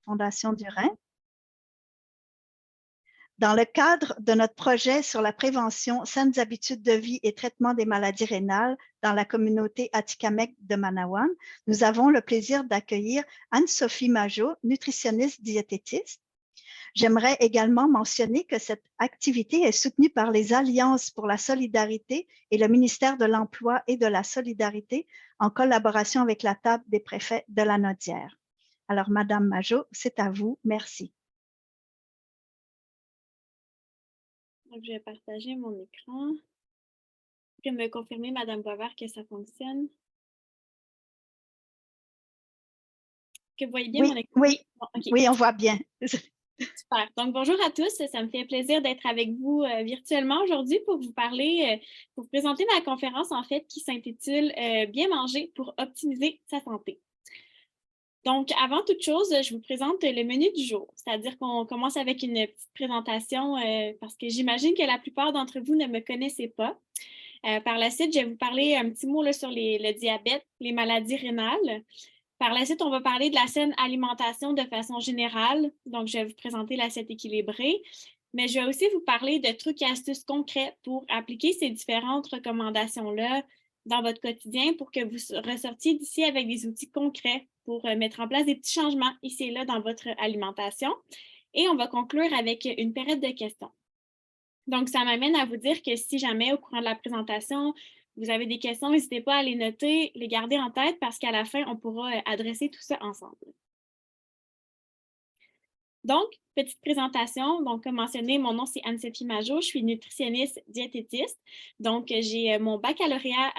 Fondation du Rhin. Dans le cadre de notre projet sur la prévention, saines habitudes de vie et traitement des maladies rénales dans la communauté Atikamekw de Manawan, nous avons le plaisir d'accueillir Anne-Sophie Majot, nutritionniste diététiste. J'aimerais également mentionner que cette activité est soutenue par les Alliances pour la solidarité et le ministère de l'Emploi et de la Solidarité en collaboration avec la table des préfets de la Naudière. Alors, Madame Majot, c'est à vous. Merci. Donc, je vais partager mon écran. Vous pouvez me confirmer, Madame Boisvert, que ça fonctionne? Que vous voyez bien mon écran? Oui, bon, okay. Oui, on voit bien. Super. Donc, bonjour à tous. Ça me fait plaisir d'être avec vous virtuellement aujourd'hui pour vous parler, pour vous présenter ma conférence, en fait, qui s'intitule Bien manger pour optimiser sa santé. Donc, avant toute chose, je vous présente le menu du jour, c'est-à-dire qu'on commence avec une petite présentation parce que j'imagine que la plupart d'entre vous ne me connaissez pas. Par la suite, je vais vous parler un petit mot là, sur le diabète, les maladies rénales. Par la suite, on va parler de la saine alimentation de façon générale. Donc, je vais vous présenter l'assiette équilibrée. Mais je vais aussi vous parler de trucs et astuces concrets pour appliquer ces différentes recommandations-là dans votre quotidien pour que vous ressortiez d'ici avec des outils concrets pour mettre en place des petits changements ici et là dans votre alimentation. Et on va conclure avec une période de questions. Donc, ça m'amène à vous dire que si jamais, au courant de la présentation, vous avez des questions, n'hésitez pas à les noter, les garder en tête parce qu'à la fin, on pourra adresser tout ça ensemble. Donc, petite présentation. Donc, comme mentionné, mon nom, c'est Anne-Sophie Majot. Je suis nutritionniste diététiste. Donc, j'ai mon baccalauréat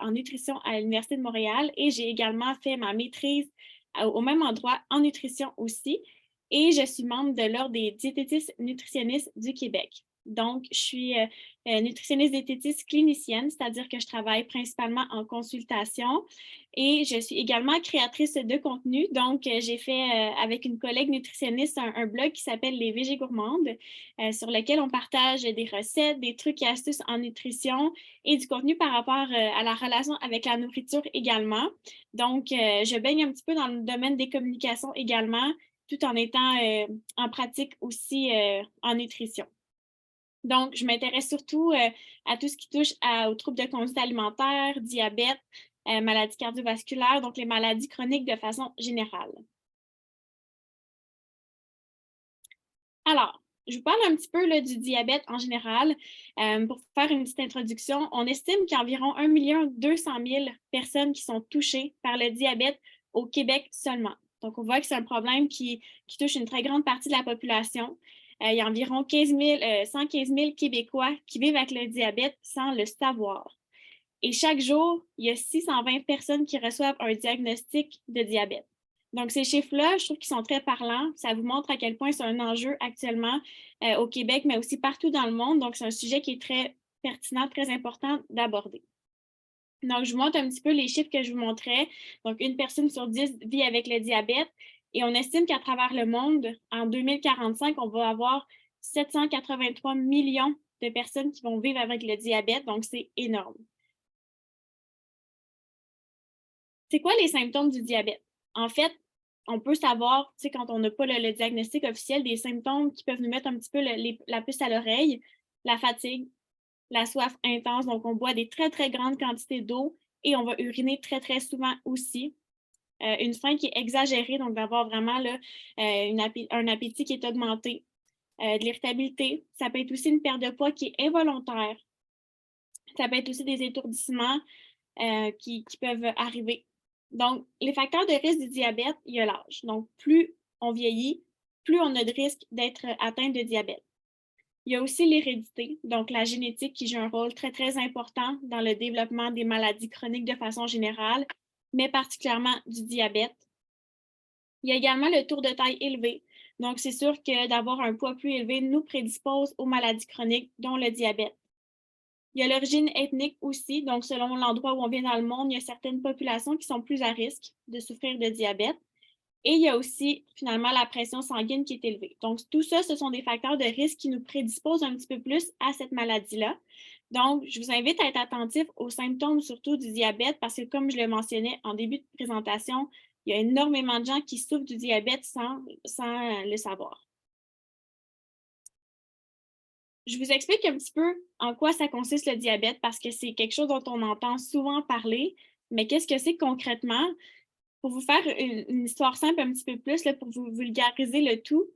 en nutrition à l'Université de Montréal et j'ai également fait ma maîtrise au même endroit en nutrition aussi. Et je suis membre de l'Ordre des diététistes nutritionnistes du Québec. Donc, je suis nutritionniste diététiste clinicienne, c'est-à-dire que je travaille principalement en consultation et je suis également créatrice de contenu. Donc, j'ai fait avec une collègue nutritionniste un blog qui s'appelle Les Végé Gourmandes, sur lequel on partage des recettes, des trucs et astuces en nutrition et du contenu par rapport à la relation avec la nourriture également. Donc, je baigne un petit peu dans le domaine des communications également, tout en étant en pratique aussi en nutrition. Donc, je m'intéresse surtout à tout ce qui touche aux troubles de conduite alimentaire, diabète, maladies cardiovasculaires, donc les maladies chroniques de façon générale. Alors, je vous parle un petit peu là, du diabète en général. Pour faire une petite introduction, on estime qu'il y a environ 1 200 000 personnes qui sont touchées par le diabète au Québec seulement. Donc, on voit que c'est un problème qui touche une très grande partie de la population. Il y a environ 115 000 Québécois qui vivent avec le diabète sans le savoir. Et chaque jour, il y a 620 personnes qui reçoivent un diagnostic de diabète. Donc, ces chiffres-là, je trouve qu'ils sont très parlants. Ça vous montre à quel point c'est un enjeu actuellement au Québec, mais aussi partout dans le monde. Donc, c'est un sujet qui est très pertinent, très important d'aborder. Donc, je vous montre un petit peu les chiffres que je vous montrais. Donc, 1 personne sur 10 vit avec le diabète et on estime qu'à travers le monde, en 2045, on va avoir 783 millions de personnes qui vont vivre avec le diabète. Donc, c'est énorme. C'est quoi les symptômes du diabète? En fait, on peut savoir, tu sais, quand on n'a pas le diagnostic officiel, des symptômes qui peuvent nous mettre un petit peu la puce à l'oreille, la fatigue, la soif intense, donc on boit des très, très grandes quantités d'eau et on va uriner très, très souvent aussi. Une faim qui est exagérée, donc d'avoir vraiment là, un appétit qui est augmenté. De l'irritabilité, ça peut être aussi une perte de poids qui est involontaire. Ça peut être aussi des étourdissements qui peuvent arriver. Donc, les facteurs de risque du diabète, il y a l'âge. Donc, plus on vieillit, plus on a de risque d'être atteint de diabète. Il y a aussi l'hérédité, donc la génétique qui joue un rôle très, très important dans le développement des maladies chroniques de façon générale, mais particulièrement du diabète. Il y a également le tour de taille élevé. Donc, c'est sûr que d'avoir un poids plus élevé nous prédispose aux maladies chroniques, dont le diabète. Il y a l'origine ethnique aussi, donc selon l'endroit où on vient dans le monde, il y a certaines populations qui sont plus à risque de souffrir de diabète. Et il y a aussi finalement la pression sanguine qui est élevée. Donc tout ça, ce sont des facteurs de risque qui nous prédisposent un petit peu plus à cette maladie-là. Donc, je vous invite à être attentif aux symptômes surtout du diabète parce que comme je le mentionnais en début de présentation, Il y a énormément de gens qui souffrent du diabète sans le savoir. Je vous explique un petit peu en quoi ça consiste le diabète parce que c'est quelque chose dont on entend souvent parler, mais qu'est-ce que c'est concrètement? Pour vous faire une histoire simple un petit peu plus, là, pour vous vulgariser le tout,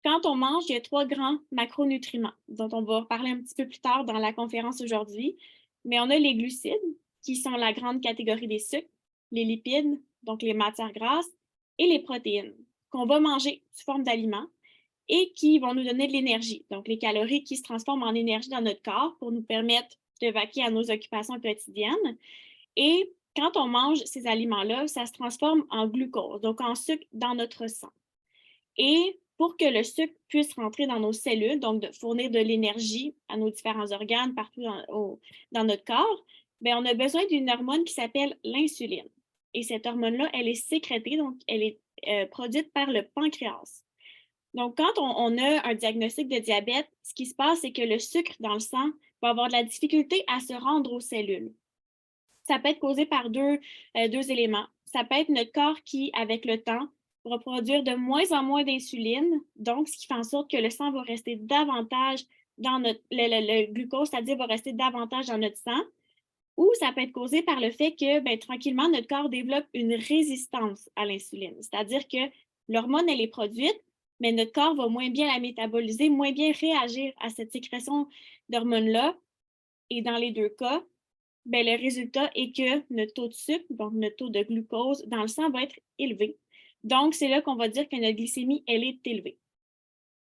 quand on mange, il y a 3 grands macronutriments dont on va parler un petit peu plus tard dans la conférence aujourd'hui. Mais on a les glucides, qui sont la grande catégorie des sucres, les lipides, donc les matières grasses, et les protéines, qu'on va manger sous forme d'aliments et qui vont nous donner de l'énergie, donc les calories qui se transforment en énergie dans notre corps pour nous permettre de vaquer à nos occupations quotidiennes. Et quand on mange ces aliments-là, ça se transforme en glucose, donc en sucre dans notre sang. Et pour que le sucre puisse rentrer dans nos cellules, donc de fournir de l'énergie à nos différents organes partout dans notre corps, bien, on a besoin d'une hormone qui s'appelle l'insuline. Et cette hormone-là, elle est sécrétée, donc elle est produite par le pancréas. Donc, quand on a un diagnostic de diabète, ce qui se passe, c'est que le sucre dans le sang va avoir de la difficulté à se rendre aux cellules. Ça peut être causé par deux éléments. Ça peut être notre corps qui, avec le temps, va produire de moins en moins d'insuline, donc ce qui fait en sorte que le sang va rester davantage dans le glucose, c'est-à-dire va rester davantage dans notre sang, ou ça peut être causé par le fait que, ben, tranquillement, notre corps développe une résistance à l'insuline, c'est-à-dire que l'hormone, elle est produite, mais notre corps va moins bien la métaboliser, moins bien réagir à cette sécrétion d'hormones-là, et dans les deux cas, ben, le résultat est que notre taux de sucre, donc notre taux de glucose dans le sang va être élevé. Donc, c'est là qu'on va dire que notre glycémie, elle est élevée.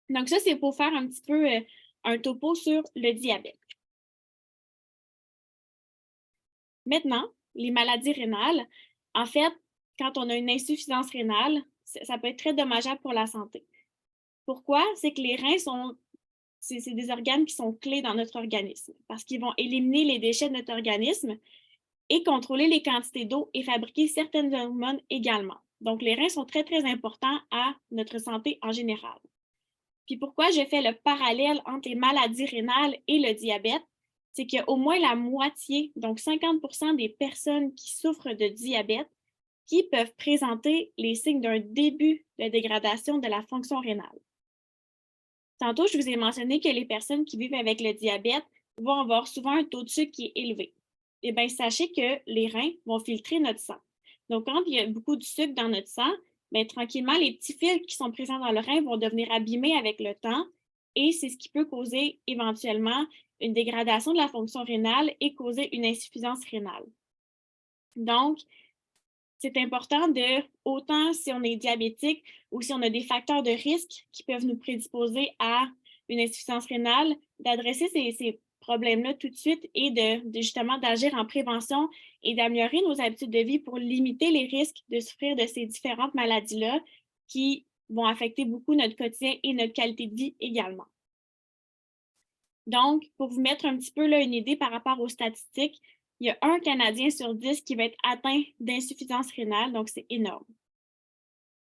Donc, ça, c'est pour faire un petit peu un topo sur le diabète. Maintenant, les maladies rénales, en fait, quand on a une insuffisance rénale, ça peut être très dommageable pour la santé. Pourquoi? C'est que les reins c'est des organes qui sont clés dans notre organisme parce qu'ils vont éliminer les déchets de notre organisme et contrôler les quantités d'eau et fabriquer certaines hormones également. Donc, les reins sont très, très importants à notre santé en général. Puis pourquoi je fais le parallèle entre les maladies rénales et le diabète? C'est qu'il y a au moins la moitié, donc 50% des personnes qui souffrent de diabète qui peuvent présenter les signes d'un début de dégradation de la fonction rénale. Tantôt, je vous ai mentionné que les personnes qui vivent avec le diabète vont avoir souvent un taux de sucre qui est élevé. Eh bien, sachez que les reins vont filtrer notre sang. Donc, quand il y a beaucoup de sucre dans notre sang, bien, tranquillement, les petits fils qui sont présents dans le rein vont devenir abîmés avec le temps et c'est ce qui peut causer éventuellement une dégradation de la fonction rénale et causer une insuffisance rénale. Donc, c'est important de, autant si on est diabétique ou si on a des facteurs de risque qui peuvent nous prédisposer à une insuffisance rénale, d'adresser ces problèmes-là tout de suite et de justement d'agir en prévention et d'améliorer nos habitudes de vie pour limiter les risques de souffrir de ces différentes maladies-là qui vont affecter beaucoup notre quotidien et notre qualité de vie également. Donc, pour vous mettre un petit peu là, une idée par rapport aux statistiques, il y a 1 Canadien sur 10 qui va être atteint d'insuffisance rénale, donc c'est énorme.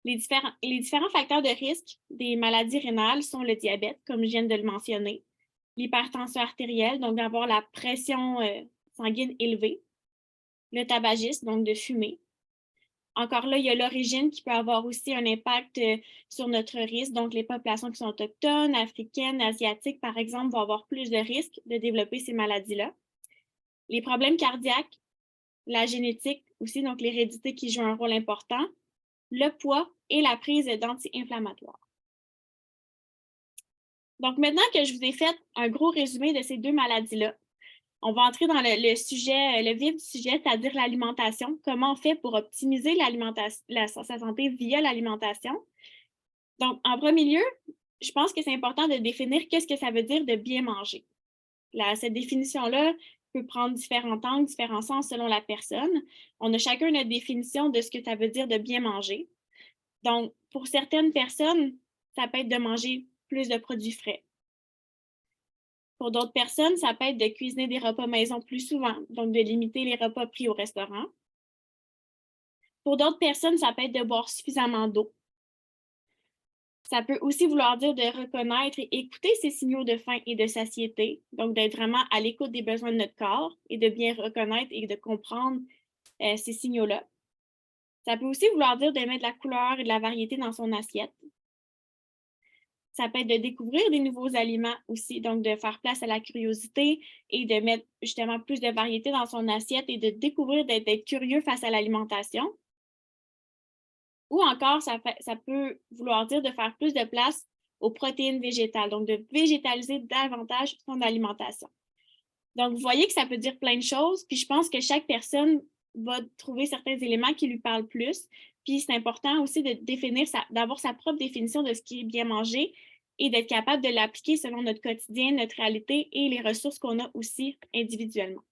Les différents facteurs de risque des maladies rénales sont le diabète, comme je viens de le mentionner, l'hypertension artérielle, donc d'avoir la pression sanguine élevée, le tabagisme, donc de fumer. Encore là, il y a l'origine qui peut avoir aussi un impact sur notre risque. Donc, les populations qui sont autochtones, africaines, asiatiques, par exemple, vont avoir plus de risques de développer ces maladies-là. Les problèmes cardiaques, la génétique aussi, donc l'hérédité qui joue un rôle important, le poids et la prise d'anti-inflammatoires. Donc, maintenant que je vous ai fait un gros résumé de ces 2 maladies-là, on va entrer dans le sujet, le vif du sujet, c'est-à-dire l'alimentation. Comment on fait pour optimiser sa santé via l'alimentation? Donc, en premier lieu, je pense que c'est important de définir qu'est-ce que ça veut dire de bien manger. Cette définition-là peut prendre différents angles, différents sens selon la personne. On a chacun notre définition de ce que ça veut dire de bien manger. Donc, pour certaines personnes, ça peut être de manger plus de produits frais. Pour d'autres personnes, ça peut être de cuisiner des repas maison plus souvent, donc de limiter les repas pris au restaurant. Pour d'autres personnes, ça peut être de boire suffisamment d'eau. Ça peut aussi vouloir dire de reconnaître et écouter ces signaux de faim et de satiété, donc d'être vraiment à l'écoute des besoins de notre corps et de bien reconnaître et de comprendre ces signaux-là. Ça peut aussi vouloir dire de mettre de la couleur et de la variété dans son assiette. Ça peut être de découvrir des nouveaux aliments aussi, donc de faire place à la curiosité et de mettre justement plus de variété dans son assiette et de découvrir, d'être curieux face à l'alimentation. Ou encore, ça peut vouloir dire de faire plus de place aux protéines végétales, donc de végétaliser davantage son alimentation. Donc, vous voyez que ça peut dire plein de choses, puis je pense que chaque personne va trouver certains éléments qui lui parlent plus. Puis c'est important aussi de définir, d'avoir sa propre définition de ce qui est bien manger et d'être capable de l'appliquer selon notre quotidien, notre réalité et les ressources qu'on a aussi individuellement.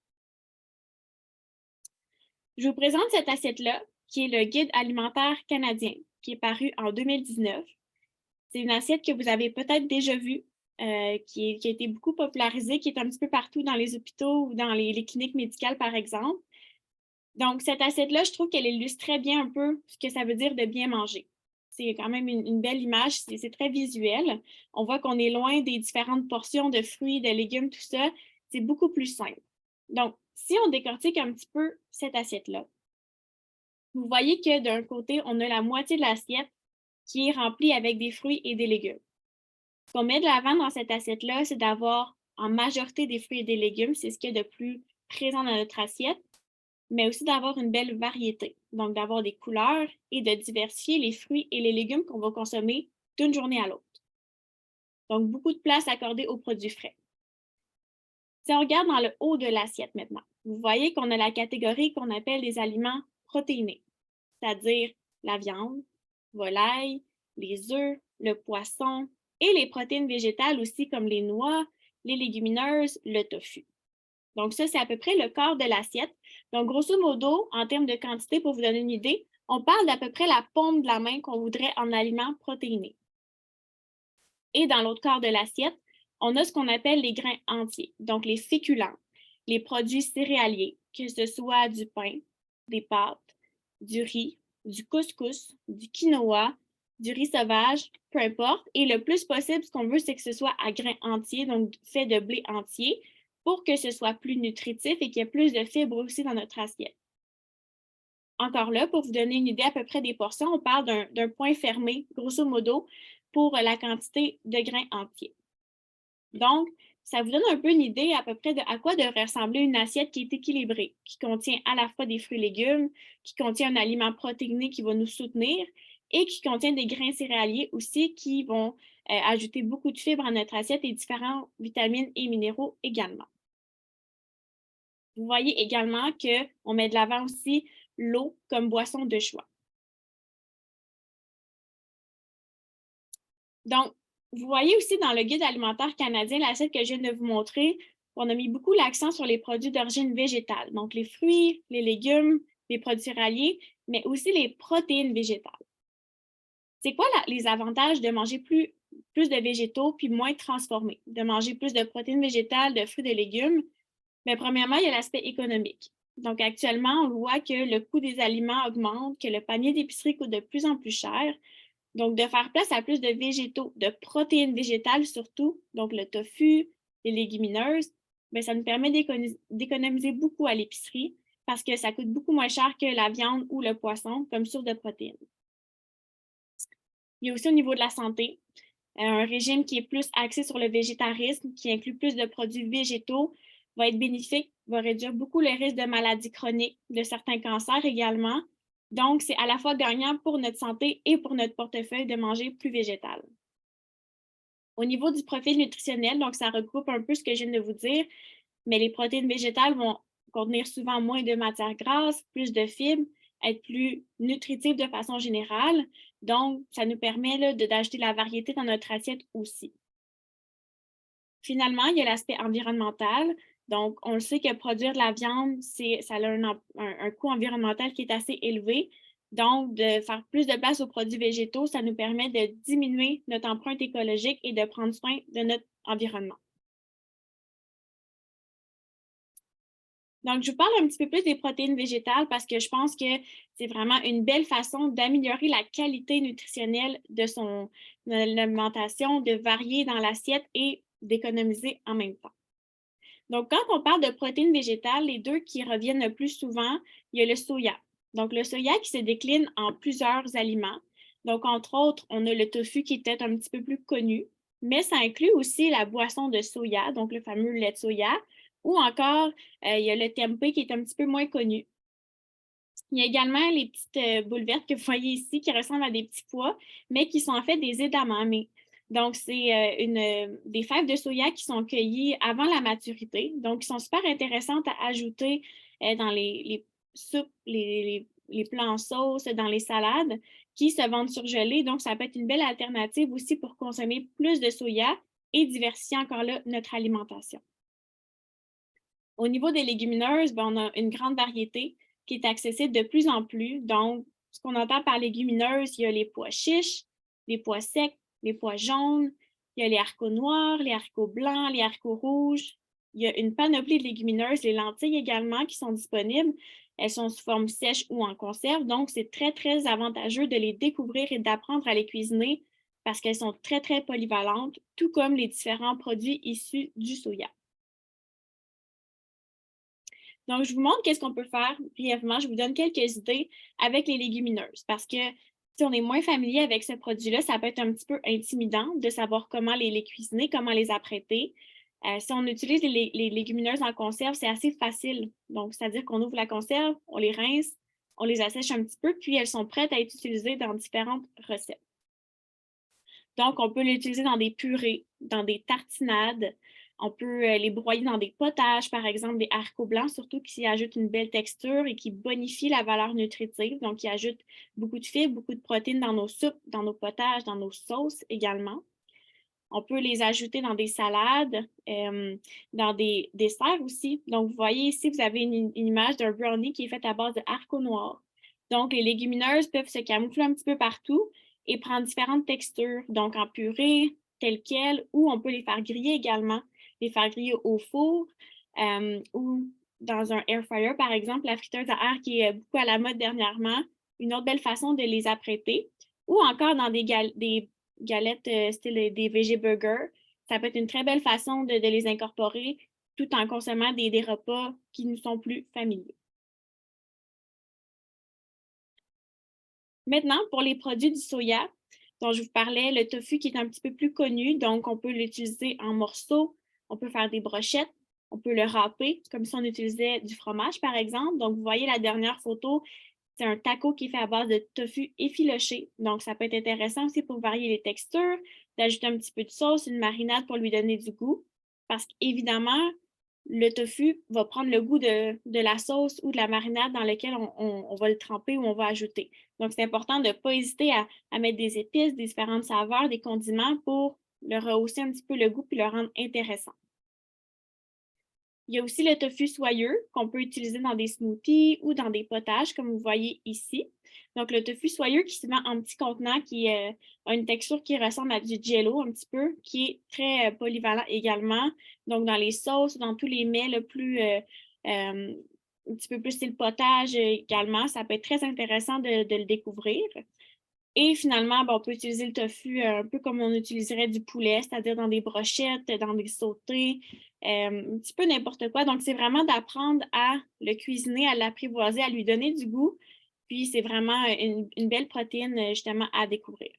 Je vous présente cette assiette-là, qui est le Guide alimentaire canadien, qui est paru en 2019. C'est une assiette que vous avez peut-être déjà vue, qui a été beaucoup popularisée, qui est un petit peu partout dans les hôpitaux ou dans les cliniques médicales, par exemple. Donc, cette assiette-là, je trouve qu'elle illustre très bien un peu ce que ça veut dire de bien manger. C'est quand même une belle image, c'est très visuel. On voit qu'on est loin des différentes portions de fruits, de légumes, tout ça. C'est beaucoup plus simple. Donc, si on décortique un petit peu cette assiette-là, vous voyez que d'un côté, on a la moitié de l'assiette qui est remplie avec des fruits et des légumes. Ce qu'on met de l'avant dans cette assiette-là, c'est d'avoir en majorité des fruits et des légumes. C'est ce qu'il y a de plus présent dans notre assiette, mais aussi d'avoir une belle variété. Donc, d'avoir des couleurs et de diversifier les fruits et les légumes qu'on va consommer d'une journée à l'autre. Donc, beaucoup de place accordée aux produits frais. Si on regarde dans le haut de l'assiette maintenant, vous voyez qu'on a la catégorie qu'on appelle des aliments protéinés, c'est-à-dire la viande, volaille, les œufs, le poisson et les protéines végétales aussi comme les noix, les légumineuses, le tofu. Donc ça, c'est à peu près le quart de l'assiette. Donc grosso modo, en termes de quantité, pour vous donner une idée, on parle d'à peu près la paume de la main qu'on voudrait en aliments protéinés. Et dans l'autre quart de l'assiette, on a ce qu'on appelle les grains entiers, donc les féculents, les produits céréaliers, que ce soit du pain, des pâtes, du riz, du couscous, du quinoa, du riz sauvage, peu importe. Et le plus possible, ce qu'on veut, c'est que ce soit à grains entiers, donc fait de blé entier, pour que ce soit plus nutritif et qu'il y ait plus de fibres aussi dans notre assiette. Encore là, pour vous donner une idée à peu près des portions, on parle d'un point fermé, grosso modo, pour la quantité de grains entiers. Donc, ça vous donne un peu une idée à peu près de à quoi devrait ressembler une assiette qui est équilibrée, qui contient à la fois des fruits et légumes, qui contient un aliment protéiné qui va nous soutenir et qui contient des grains céréaliers aussi qui vont ajouter beaucoup de fibres à notre assiette et différentes vitamines et minéraux également. Vous voyez également qu'on met de l'avant aussi l'eau comme boisson de choix. Donc, vous voyez aussi dans le guide alimentaire canadien, l'assiette que je viens de vous montrer, on a mis beaucoup l'accent sur les produits d'origine végétale, donc les fruits, les légumes, les produits céréaliers, mais aussi les protéines végétales. C'est quoi les avantages de manger plus de végétaux puis moins transformés, de manger plus de protéines végétales, de fruits, de légumes? Bien, premièrement, il y a l'aspect économique. Donc, actuellement, on voit que le coût des aliments augmente, que le panier d'épicerie coûte de plus en plus cher. Donc, de faire place à plus de végétaux, de protéines végétales surtout, donc le tofu, les légumineuses, bien, ça nous permet d'économiser beaucoup à l'épicerie parce que ça coûte beaucoup moins cher que la viande ou le poisson comme source de protéines. Il y a aussi au niveau de la santé, un régime qui est plus axé sur le végétarisme, qui inclut plus de produits végétaux, va être bénéfique, va réduire beaucoup le risque de maladies chroniques, de certains cancers également. Donc, c'est à la fois gagnant pour notre santé et pour notre portefeuille de manger plus végétal. Au niveau du profil nutritionnel, donc ça regroupe un peu ce que je viens de vous dire, mais les protéines végétales vont contenir souvent moins de matières grasses, plus de fibres, être plus nutritives de façon générale. Donc, ça nous permet d'ajouter de la variété dans notre assiette aussi. Finalement, il y a l'aspect environnemental. Donc, on le sait que produire de la viande, ça a un coût environnemental qui est assez élevé. Donc, de faire plus de place aux produits végétaux, ça nous permet de diminuer notre empreinte écologique et de prendre soin de notre environnement. Donc, je vous parle un petit peu plus des protéines végétales parce que je pense que c'est vraiment une belle façon d'améliorer la qualité nutritionnelle de son alimentation, de varier dans l'assiette et d'économiser en même temps. Donc, quand on parle de protéines végétales, les deux qui reviennent le plus souvent, il y a le soya. Donc, le soya qui se décline en plusieurs aliments. Donc, entre autres, on a le tofu qui est peut-être un petit peu plus connu, mais ça inclut aussi la boisson de soya, donc le fameux lait de soya, ou encore, il y a le tempeh qui est un petit peu moins connu. Il y a également les petites boules vertes que vous voyez ici qui ressemblent à des petits pois, mais qui sont en fait des edamame. Donc, c'est des fèves de soya qui sont cueillies avant la maturité. Donc, qui sont super intéressantes à ajouter dans les soupes, les plats en sauce, dans les salades, qui se vendent surgelés. Donc, ça peut être une belle alternative aussi pour consommer plus de soya et diversifier encore là notre alimentation. Au niveau des légumineuses, ben, on a une grande variété qui est accessible de plus en plus. Donc, ce qu'on entend par légumineuses, il y a les pois chiches, les pois secs, les pois jaunes, il y a les haricots noirs, les haricots blancs, les haricots rouges. Il y a une panoplie de légumineuses, les lentilles également qui sont disponibles. Elles sont sous forme sèche ou en conserve, donc c'est très, très avantageux de les découvrir et d'apprendre à les cuisiner parce qu'elles sont très, très polyvalentes, tout comme les différents produits issus du soya. Donc, je vous montre qu'est-ce qu'on peut faire brièvement. Je vous donne quelques idées avec les légumineuses parce que si on est moins familier avec ce produit-là, ça peut être un petit peu intimidant de savoir comment les cuisiner, comment les apprêter. Si on utilise les légumineuses en conserve, c'est assez facile. Donc, c'est-à-dire qu'on ouvre la conserve, on les rince, on les assèche un petit peu, puis elles sont prêtes à être utilisées dans différentes recettes. Donc, on peut l'utiliser dans des purées, dans des tartinades. On peut les broyer dans des potages, par exemple, des haricots blancs, surtout qui ajoutent une belle texture et qui bonifient la valeur nutritive. Donc, qui ajoutent beaucoup de fibres, beaucoup de protéines dans nos soupes, dans nos potages, dans nos sauces également. On peut les ajouter dans des salades, dans des desserts aussi. Donc, vous voyez ici, vous avez une image d'un brownie qui est fait à base de haricots noirs. Donc, les légumineuses peuvent se camoufler un petit peu partout et prendre différentes textures, donc en purée, telles quelles, ou on peut les faire griller également, les faire griller au four ou dans un air fryer, par exemple, la friteuse à air qui est beaucoup à la mode dernièrement, une autre belle façon de les apprêter, ou encore dans des galettes style des veggie burgers. Ça peut être une très belle façon de les incorporer tout en consommant des repas qui nous sont plus familiers. Maintenant, pour les produits du soya, dont je vous parlais, le tofu qui est un petit peu plus connu, donc on peut l'utiliser en morceaux, on peut faire des brochettes, on peut le râper, comme si on utilisait du fromage, par exemple. Donc, vous voyez la dernière photo, c'est un taco qui est fait à base de tofu effiloché. Donc, ça peut être intéressant aussi pour varier les textures, d'ajouter un petit peu de sauce, une marinade pour lui donner du goût. Parce qu'évidemment, le tofu va prendre le goût de la sauce ou de la marinade dans laquelle on va le tremper ou on va ajouter. Donc, c'est important de ne pas hésiter à mettre des épices, des différentes saveurs, des condiments pour le rehausser un petit peu le goût puis le rendre intéressant. Il y a aussi le tofu soyeux qu'on peut utiliser dans des smoothies ou dans des potages, comme vous voyez ici. Donc, le tofu soyeux qui se vend en petits contenants, qui a une texture qui ressemble à du jello un petit peu, qui est très polyvalent également. Donc, dans les sauces, dans tous les mets le plus, un petit peu plus style potage également, ça peut être très intéressant de le découvrir. Et finalement, ben, on peut utiliser le tofu un peu comme on utiliserait du poulet, c'est-à-dire dans des brochettes, dans des sautés, un petit peu n'importe quoi. Donc, c'est vraiment d'apprendre à le cuisiner, à l'apprivoiser, à lui donner du goût. Puis, c'est vraiment une belle protéine justement à découvrir.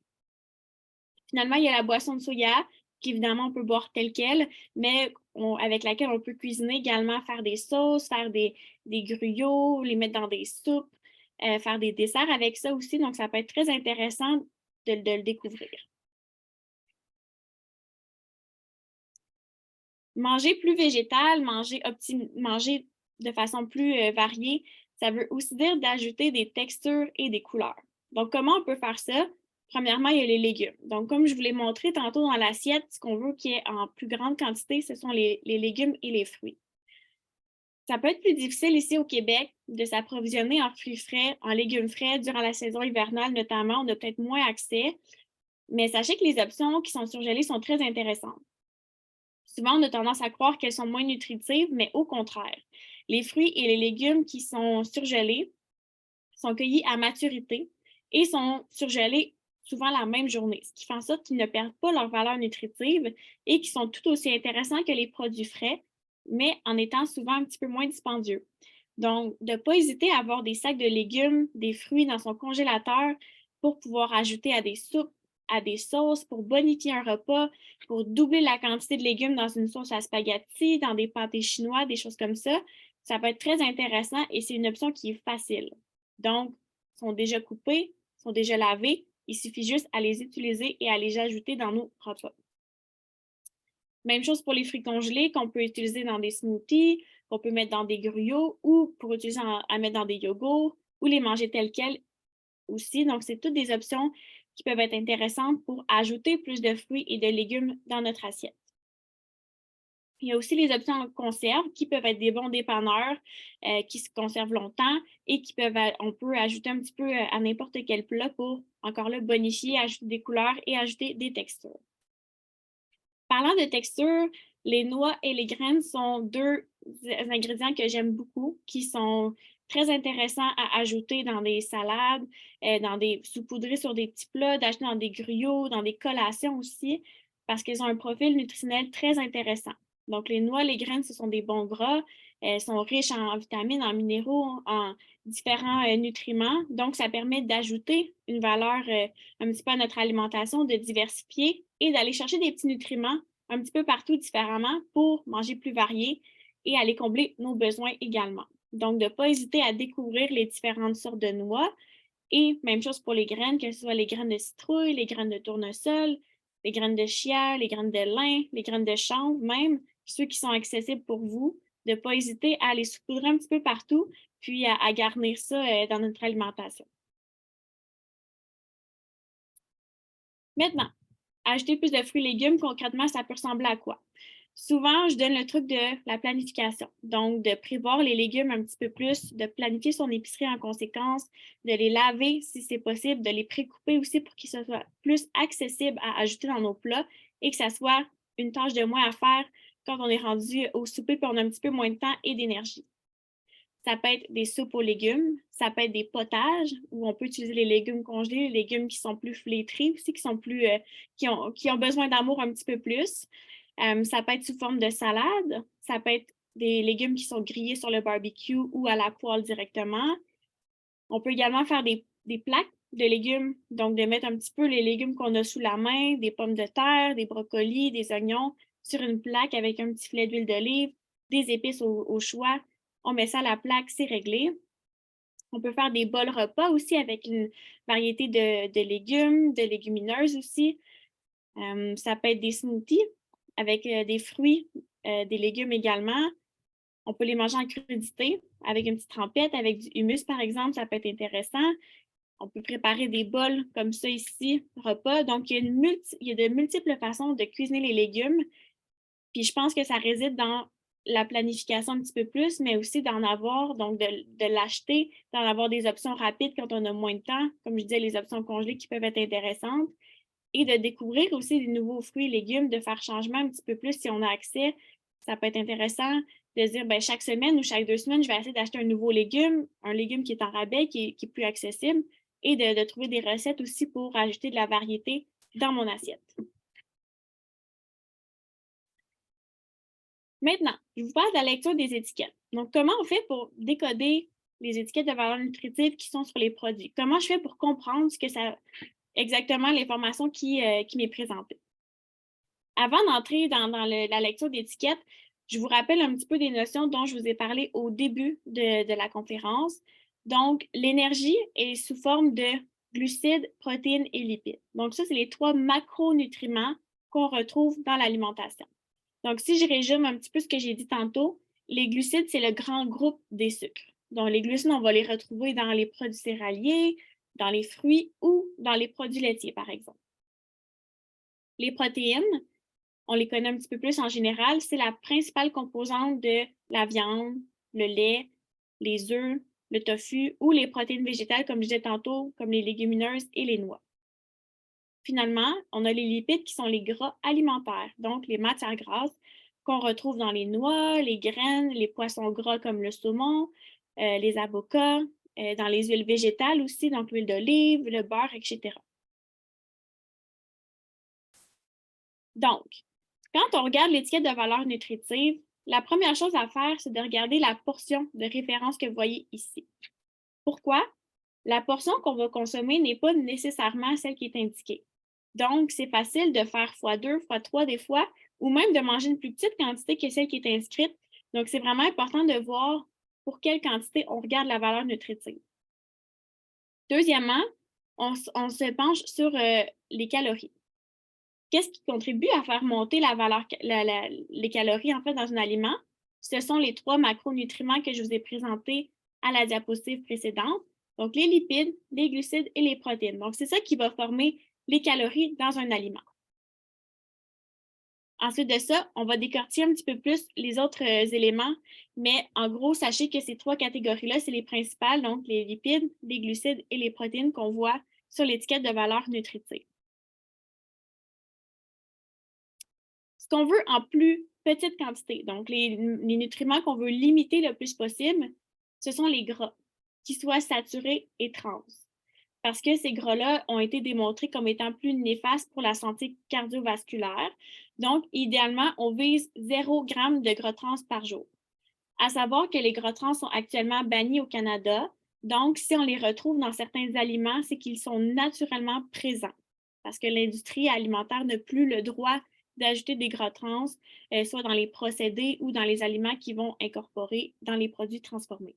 Finalement, il y a la boisson de soya, qu'évidemment, on peut boire telle quelle, mais avec laquelle on peut cuisiner également, faire des sauces, faire des gruyos, les mettre dans des soupes, faire des desserts avec ça aussi. Donc, ça peut être très intéressant de le découvrir. Manger plus végétal, manger de façon plus variée, ça veut aussi dire d'ajouter des textures et des couleurs. Donc, comment on peut faire ça? Premièrement, il y a les légumes. Donc, comme je vous l'ai montré tantôt dans l'assiette, ce qu'on veut qu'il y ait en plus grande quantité, ce sont les légumes et les fruits. Ça peut être plus difficile ici au Québec de s'approvisionner en fruits frais, en légumes frais durant la saison hivernale notamment. On a peut-être moins accès, mais sachez que les options qui sont surgelées sont très intéressantes. Souvent, on a tendance à croire qu'elles sont moins nutritives, mais au contraire. Les fruits et les légumes qui sont surgelés sont cueillis à maturité et sont surgelés souvent la même journée, ce qui fait en sorte qu'ils ne perdent pas leur valeur nutritive et qui sont tout aussi intéressants que les produits frais, mais en étant souvent un petit peu moins dispendieux. Donc, de ne pas hésiter à avoir des sacs de légumes, des fruits dans son congélateur pour pouvoir ajouter à des soupes, à des sauces, pour bonifier un repas, pour doubler la quantité de légumes dans une sauce à spaghetti, dans des pâtés chinois, des choses comme ça. Ça peut être très intéressant et c'est une option qui est facile. Donc, ils sont déjà coupés, ils sont déjà lavés. Il suffit juste à les utiliser et à les ajouter dans nos repas. Même chose pour les fruits congelés qu'on peut utiliser dans des smoothies, qu'on peut mettre dans des gruyos ou pour utiliser à mettre dans des yogourts ou les manger tels quels aussi. Donc, c'est toutes des options qui peuvent être intéressantes pour ajouter plus de fruits et de légumes dans notre assiette. Il y a aussi les options en conserve qui peuvent être des bons dépanneurs qui se conservent longtemps et on peut ajouter un petit peu à n'importe quel plat pour, encore là, bonifier, ajouter des couleurs et ajouter des textures. Parlant de texture, les noix et les graines sont deux ingrédients que j'aime beaucoup, qui sont très intéressants à ajouter dans des salades, saupoudrer sur des petits plats, d'acheter dans des gruyos, dans des collations aussi, parce qu'ils ont un profil nutritionnel très intéressant. Donc, les noix, les graines, ce sont des bons gras. Elles sont riches en vitamines, en minéraux, en différents nutriments. Donc, ça permet d'ajouter une valeur un petit peu à notre alimentation, de diversifier et d'aller chercher des petits nutriments un petit peu partout différemment pour manger plus varié et aller combler nos besoins également. Donc, de ne pas hésiter à découvrir les différentes sortes de noix. Et même chose pour les graines, que ce soit les graines de citrouille, les graines de tournesol, les graines de chia, les graines de lin, les graines de chanvre, même ceux qui sont accessibles pour vous, de ne pas hésiter à les saupoudrer un petit peu partout, puis à garnir ça dans notre alimentation. Maintenant, ajouter plus de fruits et légumes, concrètement, ça peut ressembler à quoi? Souvent, je donne le truc de la planification. Donc, de prévoir les légumes un petit peu plus, de planifier son épicerie en conséquence, de les laver si c'est possible, de les précouper aussi pour qu'ils soient plus accessibles à ajouter dans nos plats et que ça soit une tâche de moins à faire quand on est rendu au souper et on a un petit peu moins de temps et d'énergie. Ça peut être des soupes aux légumes, ça peut être des potages où on peut utiliser les légumes congelés, les légumes qui sont plus flétris aussi, qui ont besoin d'amour un petit peu plus. Ça peut être sous forme de salade, ça peut être des légumes qui sont grillés sur le barbecue ou à la poêle directement. On peut également faire des plaques de légumes, donc de mettre un petit peu les légumes qu'on a sous la main, des pommes de terre, des brocolis, des oignons, sur une plaque avec un petit filet d'huile d'olive, des épices au choix. On met ça à la plaque, c'est réglé. On peut faire des bols repas aussi avec une variété de légumes, de légumineuses aussi. Ça peut être des smoothies avec des fruits, des légumes également. On peut les manger en crudité avec une petite trempette, avec du hummus par exemple, ça peut être intéressant. On peut préparer des bols comme ça ici, repas. Donc, il y a de multiples façons de cuisiner les légumes. Puis je pense que ça réside dans la planification un petit peu plus, mais aussi d'en avoir, donc de l'acheter, d'en avoir des options rapides quand on a moins de temps, comme je disais, les options congelées qui peuvent être intéressantes, et de découvrir aussi des nouveaux fruits et légumes, de faire changement un petit peu plus si on a accès. Ça peut être intéressant de se dire, ben, chaque semaine ou chaque 2 semaines, je vais essayer d'acheter un nouveau légume, un légume qui est en rabais, qui est plus accessible, et de trouver des recettes aussi pour ajouter de la variété dans mon assiette. Maintenant, je vous parle de la lecture des étiquettes. Donc, comment on fait pour décoder les étiquettes de valeur nutritive qui sont sur les produits? Comment je fais pour comprendre ce que ça exactement l'information qui m'est présentée? Avant d'entrer dans la lecture d'étiquettes, je vous rappelle un petit peu des notions dont je vous ai parlé au début de la conférence. Donc, l'énergie est sous forme de glucides, protéines et lipides. Donc, ça, c'est les 3 macronutriments qu'on retrouve dans l'alimentation. Donc, si je résume un petit peu ce que j'ai dit tantôt, les glucides, c'est le grand groupe des sucres. Donc, les glucides, on va les retrouver dans les produits céréaliers, dans les fruits ou dans les produits laitiers, par exemple. Les protéines, on les connaît un petit peu plus en général, c'est la principale composante de la viande, le lait, les œufs, le tofu ou les protéines végétales, comme je disais tantôt, comme les légumineuses et les noix. Finalement, on a les lipides qui sont les gras alimentaires, donc les matières grasses qu'on retrouve dans les noix, les graines, les poissons gras comme le saumon, les avocats, dans les huiles végétales aussi, donc l'huile d'olive, le beurre, etc. Donc, quand on regarde l'étiquette de valeur nutritive, la première chose à faire, c'est de regarder la portion de référence que vous voyez ici. Pourquoi? La portion qu'on va consommer n'est pas nécessairement celle qui est indiquée. Donc, c'est facile de faire x2, x3 des fois, ou même de manger une plus petite quantité que celle qui est inscrite. Donc, c'est vraiment important de voir pour quelle quantité on regarde la valeur nutritive. Deuxièmement, on se penche sur les calories. Qu'est-ce qui contribue à faire monter la valeur, les calories en fait dans un aliment? Ce sont les 3 macronutriments que je vous ai présentés à la diapositive précédente. Donc, les lipides, les glucides et les protéines. Donc, c'est ça qui va former les calories dans un aliment. Ensuite de ça, on va décortiquer un petit peu plus les autres éléments, mais en gros, sachez que ces 3 catégories-là, c'est les principales, donc les lipides, les glucides et les protéines qu'on voit sur l'étiquette de valeur nutritive. Ce qu'on veut en plus petite quantité, donc les nutriments qu'on veut limiter le plus possible, ce sont les gras, qui soient saturés et trans. Parce que ces gras-là ont été démontrés comme étant plus néfastes pour la santé cardiovasculaire. Donc, idéalement, on vise 0 g de gras trans par jour. À savoir que les gras trans sont actuellement bannis au Canada. Donc, si on les retrouve dans certains aliments, c'est qu'ils sont naturellement présents. Parce que l'industrie alimentaire n'a plus le droit d'ajouter des gras trans, soit dans les procédés ou dans les aliments qu'ils vont incorporer dans les produits transformés.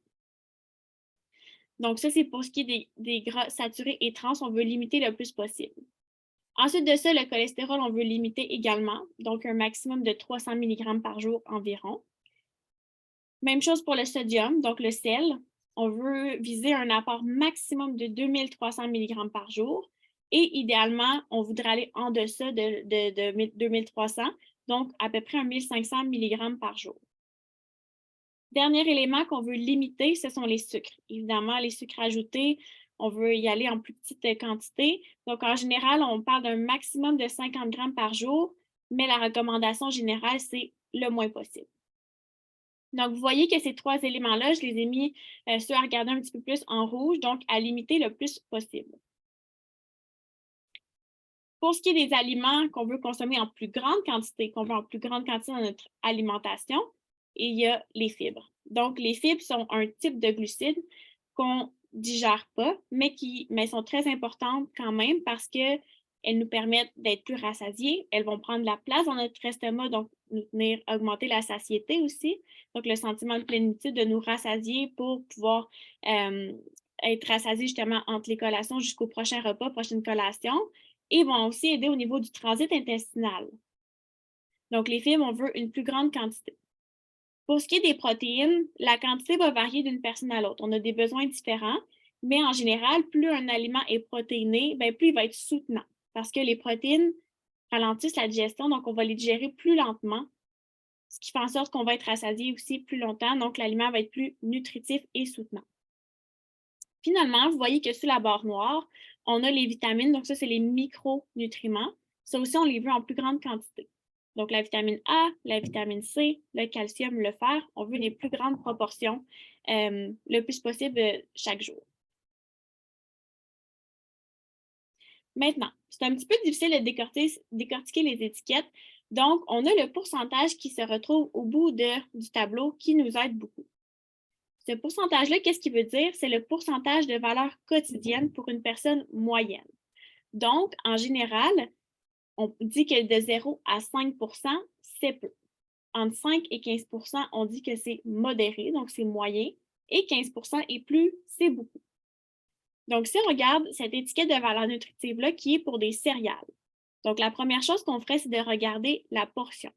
Donc, ça, c'est pour ce qui est des gras saturés et trans, on veut limiter le plus possible. Ensuite de ça, le cholestérol, on veut limiter également, donc un maximum de 300 mg par jour environ. Même chose pour le sodium, donc le sel. On veut viser un apport maximum de 2300 mg par jour. Et idéalement, on voudrait aller en deçà de 2300, donc à peu près un 1500 mg par jour. Dernier élément qu'on veut limiter, ce sont les sucres. Évidemment, les sucres ajoutés, on veut y aller en plus petite quantité. Donc, en général, on parle d'un maximum de 50 grammes par jour, mais la recommandation générale, c'est le moins possible. Donc, vous voyez que ces 3 éléments-là, je les ai mis ceux à regarder un petit peu plus en rouge, donc à limiter le plus possible. Pour ce qui est des aliments qu'on veut consommer en plus grande quantité, qu'on veut en plus grande quantité dans notre alimentation, il y a les fibres. Donc, les fibres sont un type de glucides qu'on digère pas, mais sont très importantes quand même parce qu'elles nous permettent d'être plus rassasiés. Elles vont prendre la place dans notre estomac, donc nous tenir, augmenter la satiété aussi. Donc, le sentiment de plénitude, de nous rassasier pour pouvoir être rassasiés justement entre les collations jusqu'au prochain repas, prochaine collation. Et vont aussi aider au niveau du transit intestinal. Donc, les fibres, on veut une plus grande quantité. Pour ce qui est des protéines, la quantité va varier d'une personne à l'autre. On a des besoins différents, mais en général, plus un aliment est protéiné, plus il va être soutenant parce que les protéines ralentissent la digestion, donc on va les digérer plus lentement, ce qui fait en sorte qu'on va être rassasié aussi plus longtemps, donc l'aliment va être plus nutritif et soutenant. Finalement, vous voyez que sous la barre noire, on a les vitamines, donc ça, c'est les micronutriments. Ça aussi, on les veut en plus grande quantité. Donc, la vitamine A, la vitamine C, le calcium, le fer, on veut les plus grandes proportions le plus possible chaque jour. Maintenant, c'est un petit peu difficile de décortiquer les étiquettes. Donc, on a le pourcentage qui se retrouve au bout du tableau qui nous aide beaucoup. Ce pourcentage-là, qu'est-ce qu'il veut dire? C'est le pourcentage de valeur quotidienne pour une personne moyenne. Donc, en général, on dit que de 0 à 5 c'est peu. Entre 5 et 15 on dit que c'est modéré, donc c'est moyen, et 15 et plus, c'est beaucoup. Donc, si on regarde cette étiquette de valeur nutritive-là qui est pour des céréales, donc la première chose qu'on ferait, c'est de regarder la portion.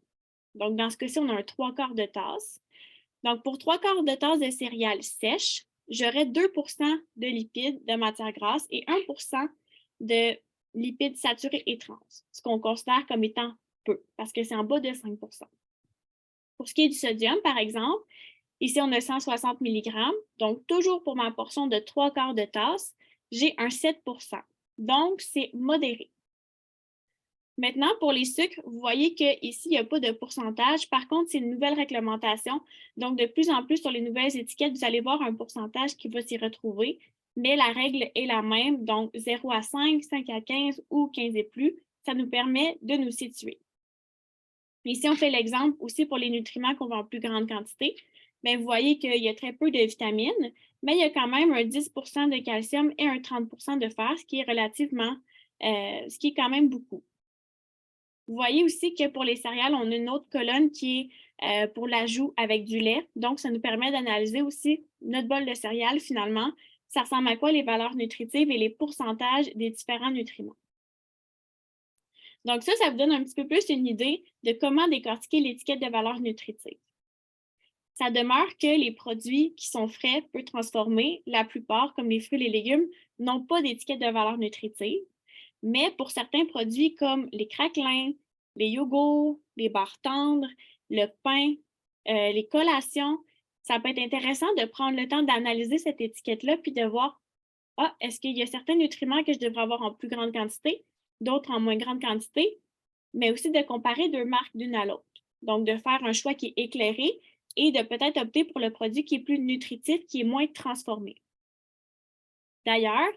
Donc, dans ce cas-ci, on a un 3/4 de tasse. Donc, pour 3/4 de tasse de céréales sèches, j'aurais 2 de lipides de matière grasse et 1 de lipides saturés et trans, ce qu'on considère comme étant peu, parce que c'est en bas de 5 Pour ce qui est du sodium, par exemple, ici, on a 160 mg, donc toujours pour ma portion de 3/4 de tasse, j'ai un 7 donc c'est modéré. Maintenant, pour les sucres, vous voyez qu'ici, il n'y a pas de pourcentage. Par contre, c'est une nouvelle réglementation. Donc, de plus en plus, sur les nouvelles étiquettes, vous allez voir un pourcentage qui va s'y retrouver. Mais la règle est la même. Donc, 0 à 5, 5 à 15 ou 15 et plus, ça nous permet de nous situer. Et si on fait l'exemple aussi pour les nutriments qu'on va en plus grande quantité, bien, vous voyez qu'il y a très peu de vitamines, mais il y a quand même un 10 de calcium et un 30 de fer, ce qui est ce qui est quand même beaucoup. Vous voyez aussi que pour les céréales, on a une autre colonne qui est pour l'ajout avec du lait. Donc, ça nous permet d'analyser aussi notre bol de céréales finalement. Ça ressemble à quoi les valeurs nutritives et les pourcentages des différents nutriments. Donc ça vous donne un petit peu plus une idée de comment décortiquer l'étiquette de valeur nutritive. Ça demeure que les produits qui sont frais, peu transformés, la plupart, comme les fruits et les légumes, n'ont pas d'étiquette de valeur nutritive. Mais pour certains produits comme les craquelins, les yogourts, les barres tendres, le pain, les collations, ça peut être intéressant de prendre le temps d'analyser cette étiquette-là puis de voir, ah, est-ce qu'il y a certains nutriments que je devrais avoir en plus grande quantité, d'autres en moins grande quantité, mais aussi de comparer deux marques d'une à l'autre. Donc, de faire un choix qui est éclairé et de peut-être opter pour le produit qui est plus nutritif, qui est moins transformé. D'ailleurs,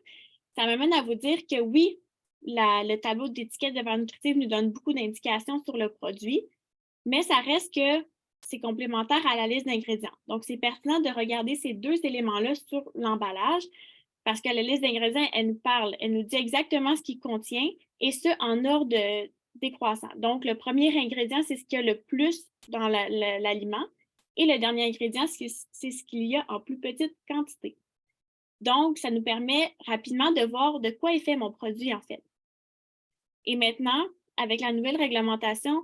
ça m'amène à vous dire que oui, le tableau d'étiquette de valeur nutritive nous donne beaucoup d'indications sur le produit, mais ça reste que c'est complémentaire à la liste d'ingrédients. Donc, c'est pertinent de regarder ces deux éléments-là sur l'emballage parce que la liste d'ingrédients, elle nous parle, elle nous dit exactement ce qu'il contient et ce, en ordre décroissant. Donc, le premier ingrédient, c'est ce qu'il y a le plus dans l'aliment et le dernier ingrédient, c'est ce qu'il y a en plus petite quantité. Donc, ça nous permet rapidement de voir de quoi est fait mon produit, en fait. Et maintenant, avec la nouvelle réglementation,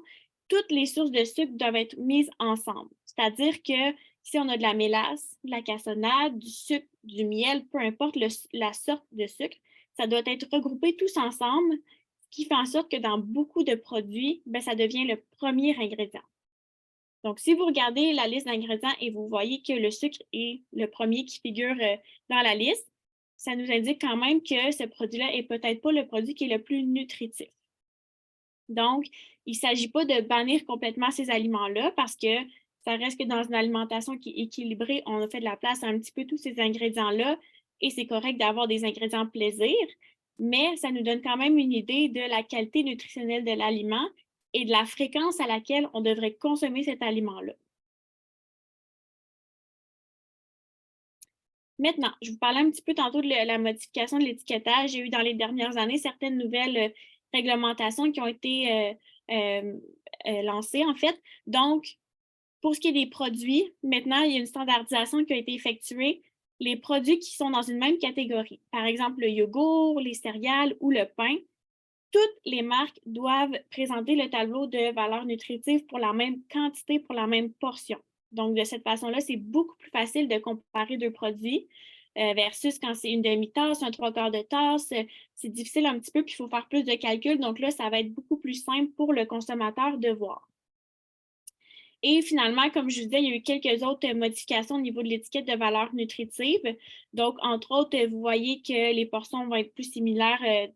toutes les sources de sucre doivent être mises ensemble. C'est-à-dire que si on a de la mélasse, de la cassonade, du sucre, du miel, peu importe la sorte de sucre, ça doit être regroupé tous ensemble, ce qui fait en sorte que dans beaucoup de produits, bien, ça devient le premier ingrédient. Donc, si vous regardez la liste d'ingrédients et vous voyez que le sucre est le premier qui figure dans la liste, ça nous indique quand même que ce produit-là est peut-être pas le produit qui est le plus nutritif. Donc, il ne s'agit pas de bannir complètement ces aliments-là parce que ça reste que dans une alimentation qui est équilibrée, on a fait de la place à un petit peu tous ces ingrédients-là et c'est correct d'avoir des ingrédients plaisir, mais ça nous donne quand même une idée de la qualité nutritionnelle de l'aliment et de la fréquence à laquelle on devrait consommer cet aliment-là. Maintenant, je vous parlais un petit peu tantôt de la modification de l'étiquetage. J'ai eu dans les dernières années certaines nouvelles réglementations qui ont été lancées, en fait. Donc, pour ce qui est des produits, maintenant, il y a une standardisation qui a été effectuée. Les produits qui sont dans une même catégorie, par exemple le yogourt, les céréales ou le pain, toutes les marques doivent présenter le tableau de valeur nutritive pour la même quantité, pour la même portion. Donc, de cette façon-là, c'est beaucoup plus facile de comparer deux produits versus quand c'est une demi-tasse, un trois quarts de tasse. C'est difficile un petit peu, puis il faut faire plus de calculs. Donc là, ça va être beaucoup plus simple pour le consommateur de voir. Et finalement, comme je vous disais, il y a eu quelques autres modifications au niveau de l'étiquette de valeur nutritive. Donc, entre autres, vous voyez que les portions vont être plus similaires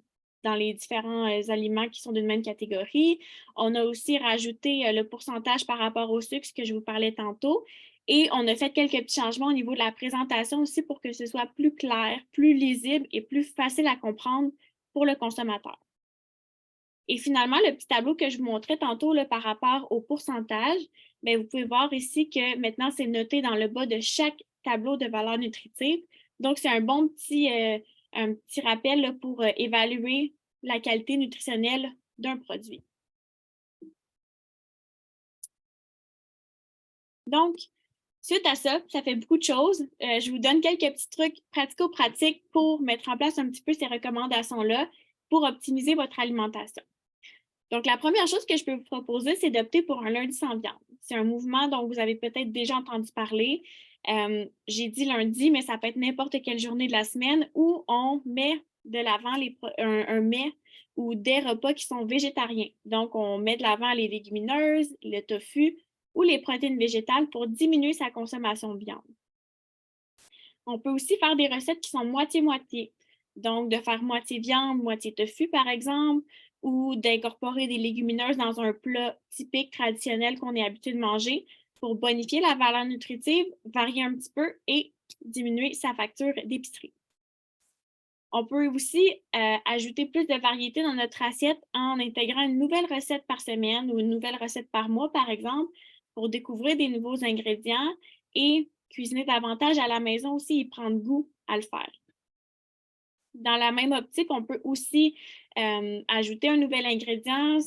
dans les différents aliments qui sont d'une même catégorie. On a aussi rajouté le pourcentage par rapport au sucre, ce que je vous parlais tantôt. Et on a fait quelques petits changements au niveau de la présentation aussi pour que ce soit plus clair, plus lisible et plus facile à comprendre pour le consommateur. Et finalement, le petit tableau que je vous montrais tantôt là, par rapport au pourcentage, bien, vous pouvez voir ici que maintenant, c'est noté dans le bas de chaque tableau de valeur nutritive. Donc, c'est un bon un petit rappel là, pour évaluer la qualité nutritionnelle d'un produit. Donc, suite à ça, ça fait beaucoup de choses. Je vous donne quelques petits trucs pratico-pratiques pour mettre en place un petit peu ces recommandations-là pour optimiser votre alimentation. Donc, la première chose que je peux vous proposer, c'est d'opter pour un lundi sans viande. C'est un mouvement dont vous avez peut-être déjà entendu parler. J'ai dit lundi, mais ça peut être n'importe quelle journée de la semaine où on met de l'avant un mets ou des repas qui sont végétariens. Donc, on met de l'avant les légumineuses, le tofu ou les protéines végétales pour diminuer sa consommation de viande. On peut aussi faire des recettes qui sont moitié-moitié. Donc, de faire moitié viande, moitié tofu, par exemple, ou d'incorporer des légumineuses dans un plat typique traditionnel qu'on est habitué de manger pour bonifier la valeur nutritive, varier un petit peu et diminuer sa facture d'épicerie. On peut aussi ajouter plus de variété dans notre assiette en intégrant une nouvelle recette par semaine ou une nouvelle recette par mois, par exemple, pour découvrir des nouveaux ingrédients et cuisiner davantage à la maison aussi et prendre goût à le faire. Dans la même optique, on peut aussi ajouter un nouvel ingrédient,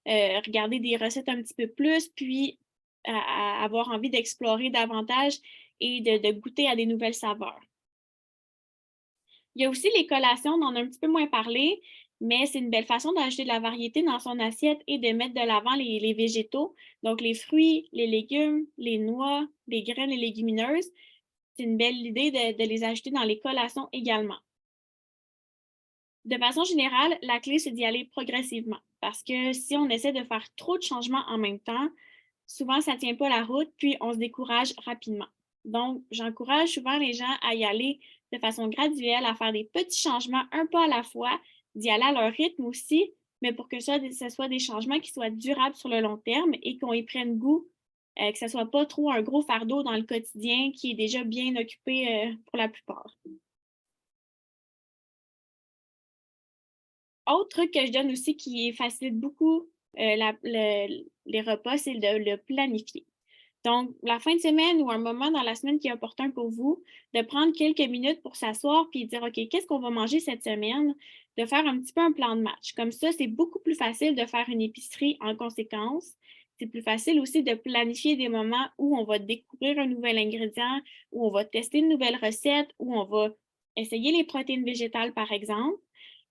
regarder des recettes un petit peu plus, puis avoir envie d'explorer davantage et de goûter à des nouvelles saveurs. Il y a aussi les collations, on en a un petit peu moins parlé, mais c'est une belle façon d'ajouter de la variété dans son assiette et de mettre de l'avant les végétaux, donc les fruits, les légumes, les noix, les graines et légumineuses. C'est une belle idée de les ajouter dans les collations également. De façon générale, la clé, c'est d'y aller progressivement parce que si on essaie de faire trop de changements en même temps, souvent, ça ne tient pas la route, puis on se décourage rapidement. Donc, j'encourage souvent les gens à y aller de façon graduelle, à faire des petits changements un pas à la fois, d'y aller à leur rythme aussi, mais pour que ce soit des changements qui soient durables sur le long terme et qu'on y prenne goût, que ce ne soit pas trop un gros fardeau dans le quotidien qui est déjà bien occupé pour la plupart. Autre truc que je donne aussi qui facilite beaucoup les repas, c'est de le planifier. Donc, la fin de semaine ou un moment dans la semaine qui est opportun pour vous, de prendre quelques minutes pour s'asseoir puis dire, OK, qu'est-ce qu'on va manger cette semaine? De faire un petit peu un plan de match. Comme ça, c'est beaucoup plus facile de faire une épicerie en conséquence. C'est plus facile aussi de planifier des moments où on va découvrir un nouvel ingrédient, où on va tester une nouvelle recette, où on va essayer les protéines végétales, par exemple.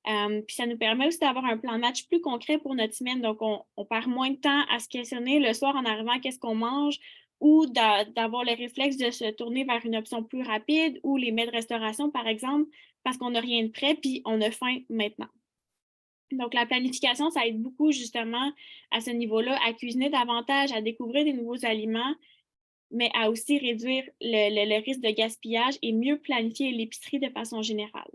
Puis ça nous permet aussi d'avoir un plan de match plus concret pour notre semaine. Donc, on perd moins de temps à se questionner le soir en arrivant qu'est-ce qu'on mange ou d'avoir le réflexe de se tourner vers une option plus rapide ou les mets de restauration, par exemple, parce qu'on n'a rien de prêt puis on a faim maintenant. Donc, la planification, ça aide beaucoup justement à ce niveau-là, à cuisiner davantage, à découvrir des nouveaux aliments, mais à aussi réduire le risque de gaspillage et mieux planifier l'épicerie de façon générale.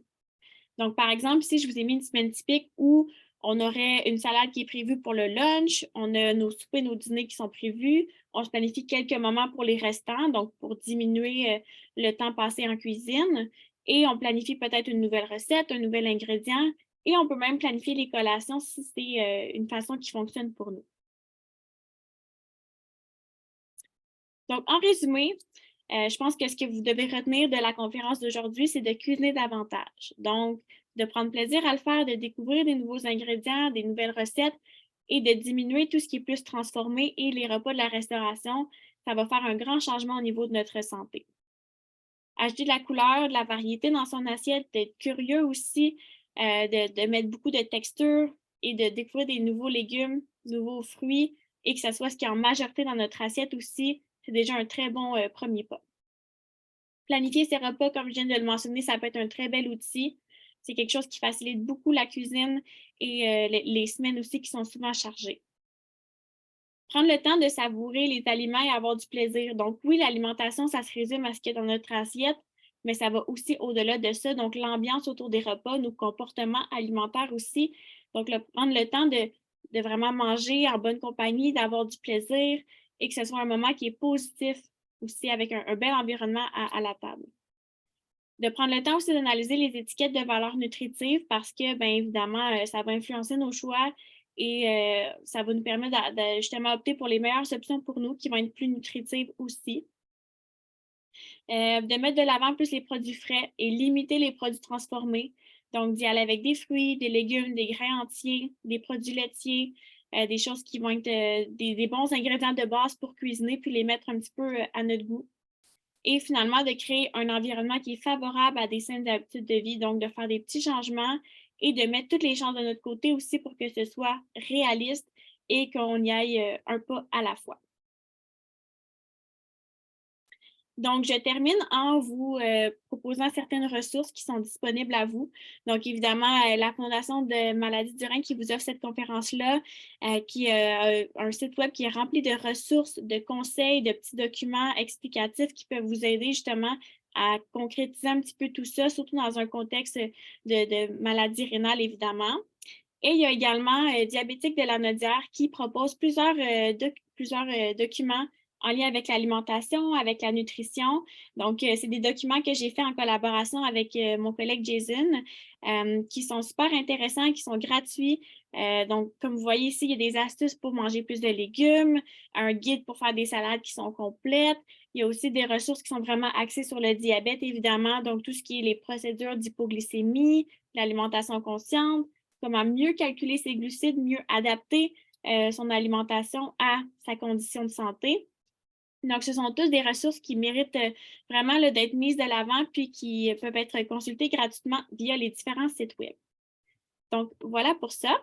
Donc, par exemple, ici, je vous ai mis une semaine typique où on aurait une salade qui est prévue pour le lunch, on a nos soupers, nos dîners qui sont prévus, on se planifie quelques moments pour les restants, donc pour diminuer le temps passé en cuisine, et on planifie peut-être une nouvelle recette, un nouvel ingrédient, et on peut même planifier les collations si c'est une façon qui fonctionne pour nous. Donc, en résumé, je pense que ce que vous devez retenir de la conférence d'aujourd'hui, c'est de cuisiner davantage. Donc, de prendre plaisir à le faire, de découvrir des nouveaux ingrédients, des nouvelles recettes et de diminuer tout ce qui est plus transformé et les repas de la restauration. Ça va faire un grand changement au niveau de notre santé. Ajouter de la couleur, de la variété dans son assiette, d'être curieux aussi, de mettre beaucoup de texture et de découvrir des nouveaux légumes, nouveaux fruits et que ce soit ce qui est en majorité dans notre assiette aussi, c'est déjà un très bon premier pas. Planifier ses repas, comme je viens de le mentionner, ça peut être un très bel outil. C'est quelque chose qui facilite beaucoup la cuisine et les semaines aussi qui sont souvent chargées. Prendre le temps de savourer les aliments et avoir du plaisir. Donc oui, l'alimentation, ça se résume à ce qu'il y a dans notre assiette, mais ça va aussi au-delà de ça. Donc l'ambiance autour des repas, nos comportements alimentaires aussi. Donc prendre le temps de vraiment manger en bonne compagnie, d'avoir du plaisir et que ce soit un moment qui est positif aussi avec un bel environnement à la table. De prendre le temps aussi d'analyser les étiquettes de valeur nutritive parce que, bien évidemment, ça va influencer nos choix et ça va nous permettre de justement opter pour les meilleures options pour nous qui vont être plus nutritives aussi. De mettre de l'avant plus les produits frais et limiter les produits transformés. Donc, d'y aller avec des fruits, des légumes, des grains entiers, des produits laitiers, des choses qui vont être des bons ingrédients de base pour cuisiner puis les mettre un petit peu à notre goût. Et finalement, de créer un environnement qui est favorable à des saines habitudes de vie, donc de faire des petits changements et de mettre toutes les chances de notre côté aussi pour que ce soit réaliste et qu'on y aille un pas à la fois. Donc, je termine en vous proposant certaines ressources qui sont disponibles à vous. Donc, évidemment, la Fondation de maladies du rein qui vous offre cette conférence-là, qui a un site web qui est rempli de ressources, de conseils, de petits documents explicatifs qui peuvent vous aider justement à concrétiser un petit peu tout ça, surtout dans un contexte de maladie rénale, évidemment. Et il y a également Diabétique de la Nodière qui propose plusieurs documents en lien avec l'alimentation, avec la nutrition. Donc, c'est des documents que j'ai faits en collaboration avec mon collègue Jason, qui sont super intéressants, qui sont gratuits. Donc, comme vous voyez ici, il y a des astuces pour manger plus de légumes, un guide pour faire des salades qui sont complètes. Il y a aussi des ressources qui sont vraiment axées sur le diabète, évidemment. Donc, tout ce qui est les procédures d'hypoglycémie, l'alimentation consciente, comment mieux calculer ses glucides, mieux adapter son alimentation à sa condition de santé. Donc, ce sont tous des ressources qui méritent vraiment d'être mises de l'avant puis qui peuvent être consultées gratuitement via les différents sites web. Donc, voilà pour ça.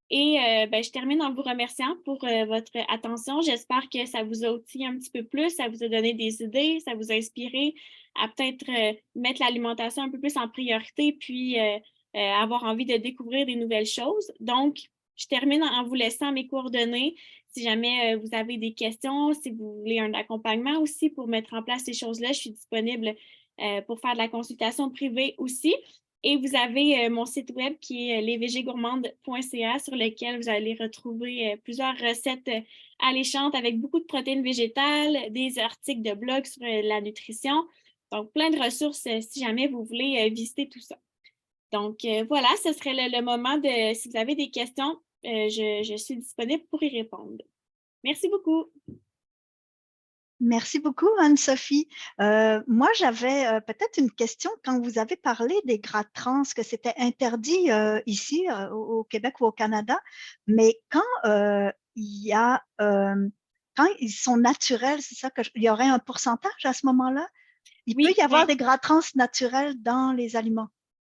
Et je termine en vous remerciant pour votre attention. J'espère que ça vous a outillé un petit peu plus, ça vous a donné des idées, ça vous a inspiré à peut-être mettre l'alimentation un peu plus en priorité, puis avoir envie de découvrir des nouvelles choses. Donc, je termine en vous laissant mes coordonnées. Si jamais vous avez des questions, si vous voulez un accompagnement aussi pour mettre en place ces choses-là, je suis disponible pour faire de la consultation privée aussi. Et vous avez mon site web qui est lesvégégourmandes.ca sur lequel vous allez retrouver plusieurs recettes alléchantes avec beaucoup de protéines végétales, des articles de blog sur la nutrition. Donc, plein de ressources si jamais vous voulez visiter tout ça. Donc, voilà, ce serait le moment de, si vous avez des questions, je suis disponible pour y répondre. Merci beaucoup. Merci beaucoup, Anne-Sophie. Moi, j'avais peut-être une question quand vous avez parlé des gras trans, que c'était interdit ici au Québec ou au Canada, mais quand il y a, quand ils sont naturels, c'est ça il y aurait un pourcentage à ce moment-là? Il peut Oui, y avoir des gras trans naturels dans les aliments.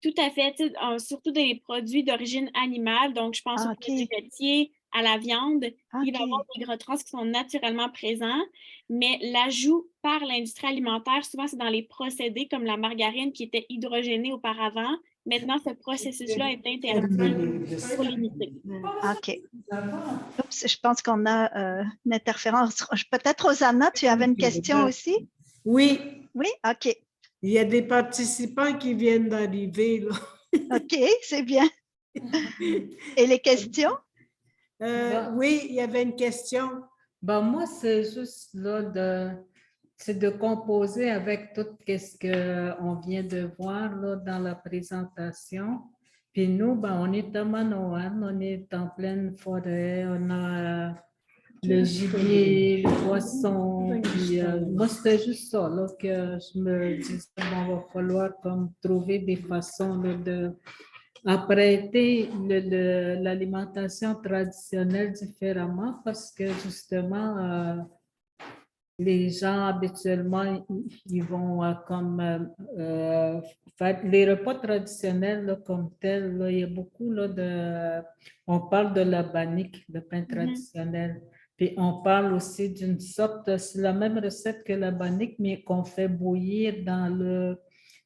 tout à fait, surtout des produits d'origine animale. Donc, je pense aux Ah, produits OK, laitiers, à la viande. Il va y avoir OK. des gras trans qui sont naturellement présents, mais l'ajout par l'industrie alimentaire, souvent, c'est dans les procédés comme la margarine qui était hydrogénée auparavant. Maintenant, ce processus-là est interdit pour limiter. OK. Oups, je pense qu'on a une interférence. Peut-être, Rosanna, tu avais une question aussi? Oui, Oui, OK. il y a des participants qui viennent d'arriver, là. OK, c'est bien. Et les questions? Oui, il y avait une question. Ben, moi, c'est juste là c'est de composer avec tout ce qu'on vient de voir là, dans la présentation. Puis nous, ben, on est à Manawan, on est en pleine forêt, on a le gibier, le poisson. Puis, moi, c'était juste ça là, que je me disais, bon, va falloir comme trouver des façons là, de apprêter l'alimentation traditionnelle différemment parce que justement, les gens habituellement, ils vont comme faire les repas traditionnels là, comme tel. Là, il y a beaucoup on parle de la bannique, le pain traditionnel. Puis on parle aussi d'une sorte, c'est la même recette que la bannique, mais qu'on fait bouillir dans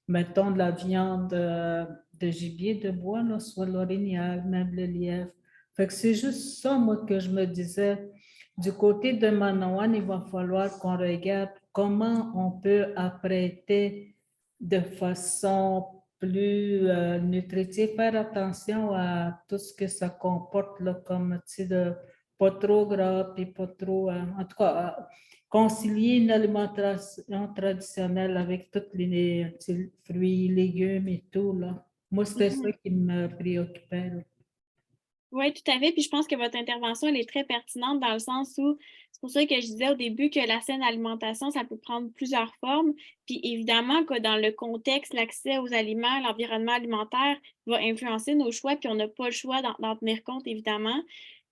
mettons, de la viande de gibier de bois, là, soit l'orignal, même le lièvre. Fait que c'est juste ça, moi, que je me disais. Du côté de Manawan, il va falloir qu'on regarde comment on peut apprêter de façon plus nutritive, faire attention à tout ce que ça comporte, là, comme, tu sais, pas trop gras, puis pas trop, en tout cas, concilier une alimentation traditionnelle avec tous les fruits, légumes et tout, là. Moi, c'était ça qui me préoccupait, là. Oui, tout à fait. Puis je pense que votre intervention, elle est très pertinente dans le sens où c'est pour ça que je disais au début que la saine alimentation, ça peut prendre plusieurs formes. Puis évidemment que dans le contexte, l'accès aux aliments, l'environnement alimentaire va influencer nos choix, puis on n'a pas le choix d'en tenir compte, évidemment.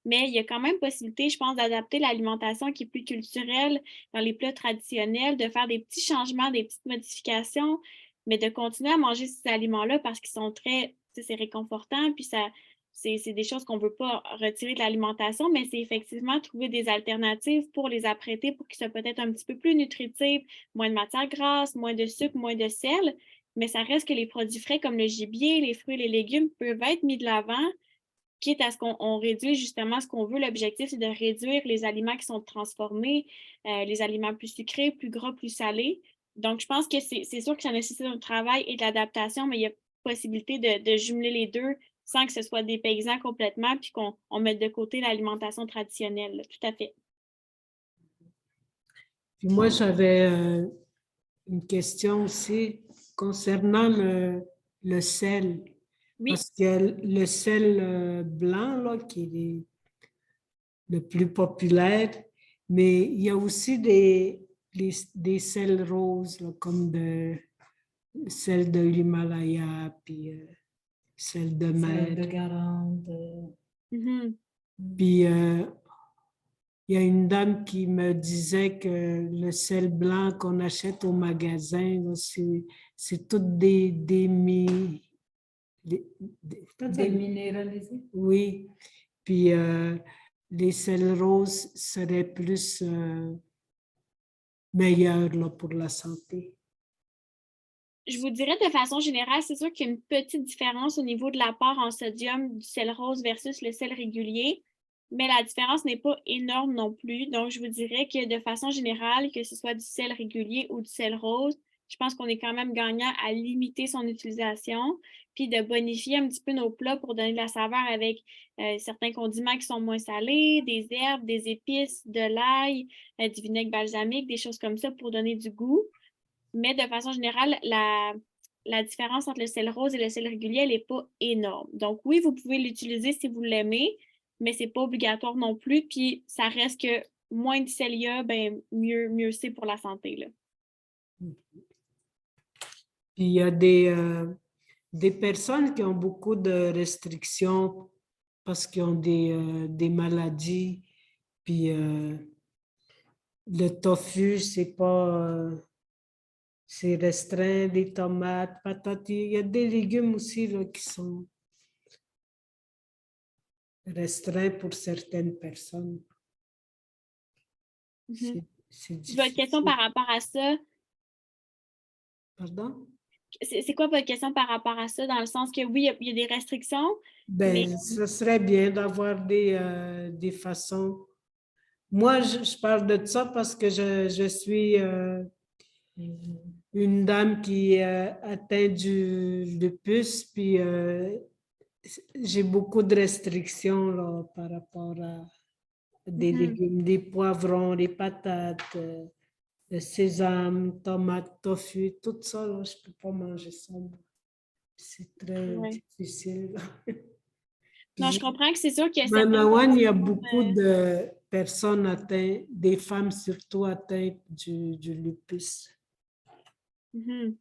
Mais il y a quand même possibilité, je pense, d'adapter l'alimentation qui est plus culturelle dans les plats traditionnels, de faire des petits changements, des petites modifications, mais de continuer à manger ces aliments-là parce qu'ils sont très, tu sais, c'est réconfortant, puis ça c'est des choses qu'on ne veut pas retirer de l'alimentation, mais c'est effectivement trouver des alternatives pour les apprêter pour qu'ils soient peut-être un petit peu plus nutritifs, moins de matière grasse, moins de sucre, moins de sel. Mais ça reste que les produits frais comme le gibier, les fruits et les légumes peuvent être mis de l'avant, quitte à ce qu'on réduise justement ce qu'on veut. L'objectif, c'est de réduire les aliments qui sont transformés, les aliments plus sucrés, plus gras, plus salés. Donc, je pense que c'est sûr que ça nécessite un travail et de l'adaptation, mais il y a possibilité de jumeler les deux sans que ce soit dépaysant complètement, puis qu'on mette de côté l'alimentation traditionnelle. Tout à fait. Puis moi, j'avais une question aussi concernant le sel. Oui. Parce que le sel blanc, là, qui est le plus populaire, mais il y a aussi des sels roses, là, comme sel de l'Himalaya, puis sel de Celle mer. de Garande. Mhm. Puis il y a une dame qui me disait que le sel blanc qu'on achète au magasin, là, c'est tout Déminéralisé. oui. Puis les sels roses seraient plus meilleurs là, pour la santé. Je vous dirais de façon générale, c'est sûr qu'il y a une petite différence au niveau de l'apport en sodium du sel rose versus le sel régulier, mais la différence n'est pas énorme non plus. Donc, je vous dirais que de façon générale, que ce soit du sel régulier ou du sel rose, je pense qu'on est quand même gagnant à limiter son utilisation, puis de bonifier un petit peu nos plats pour donner de la saveur avec certains condiments qui sont moins salés, des herbes, des épices, de l'ail, du vinaigre balsamique, des choses comme ça pour donner du goût. Mais de façon générale, la différence entre le sel rose et le sel régulier, elle n'est pas énorme. Donc oui, vous pouvez l'utiliser si vous l'aimez, mais ce n'est pas obligatoire non plus. Puis ça reste que moins de sel il y a, ben, mieux c'est pour la santé, là. Puis il y a des personnes qui ont beaucoup de restrictions parce qu'ils ont des maladies. Puis le tofu, c'est restreint, des tomates, patates. Il y a des légumes aussi là, qui sont restreints pour certaines personnes. Mhm. C'est Votre question par difficile. rapport à ça, Pardon? c'est quoi votre question par rapport à ça, dans le sens que oui, il y a des restrictions, mais Ben, ce serait bien d'avoir des façons. Moi, je parle de ça parce que je suis une dame qui est atteinte du lupus, puis j'ai beaucoup de restrictions là, par rapport à des légumes, des poivrons, des patates, le sésame, tomates, tofu, tout ça, là, je ne peux pas manger ça. C'est très ouais. difficile. Non, je Puis, comprends que c'est sûr qu'il y a certaines Manawan, il y a conditions. beaucoup de personnes atteintes, des femmes surtout atteintes du lupus. Mhm.